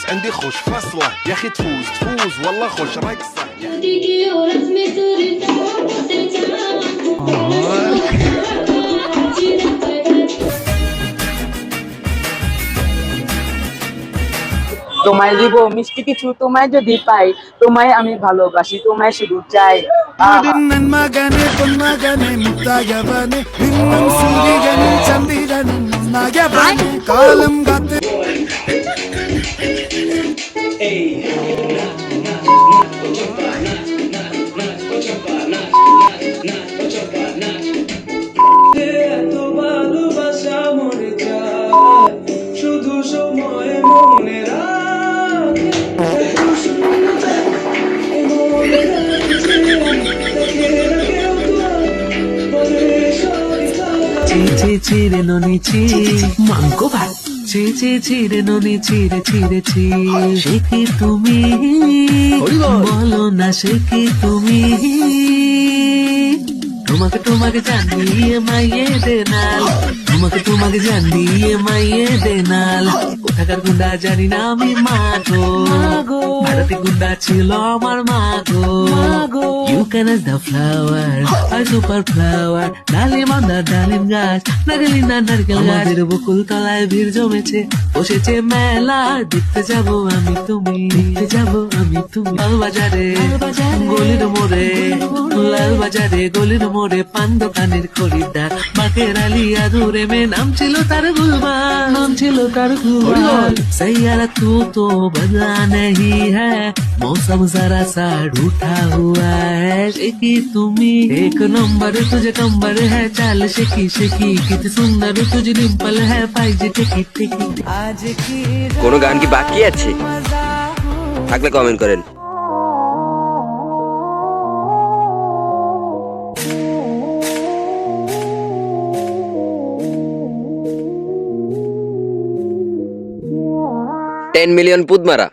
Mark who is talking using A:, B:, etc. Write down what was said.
A: عندي خوش فصلة يا اخي تفوز والله خوش رقصة
B: তোমায় দিব মিষ্টি কিছু, তোমায় যদি পাই, তোমায় আমি ভালোবাসি, তোমায় শুধু চাই।
C: শুধু সময় মনে
D: চিরে ননি মাংকো ভাত চিরে ননি চিরে সে কি তুমি বলো না, সে কি তুমি? তোমাকে জানিয়ে মাইয়ে দেনাল, তোমাকে জানিয়ে মাইয়ে দেনাল। কোথাকার গুন্ডা জানি না আমি, মা গো ভারতে গুন্ডা ছিল আমার মা গো। You can us the flower, I super flower, ডালিম অন দ্য ডালিম গাছ, নারকেল না নারকেল গাছের বকুল তলায় ভিড় জমেছে, বসেছে মেলা, দেখতে যাবো আমি তুমি, লাল বাজারে গলির মোড়ে, লাল বাজারে গলির মোড়ে পান দোকানের খরিদ্দার, বাকের আলিয়া দূরে মে নাম ছিল তার গুলবান, सैयारा तो बदला नहीं है, मौसम जरा सा रूठा हुआ है, शेकी তুমি एक नंबर, तुझे कंबर है, चाल शेकी कितनी सुंदर तुझे डिम्पल है, पाइजे टेकी आज की
E: কোনো গান কি বাকি আছে? থাকলে কমেন্ট করেন। $10 million পুদ মারা।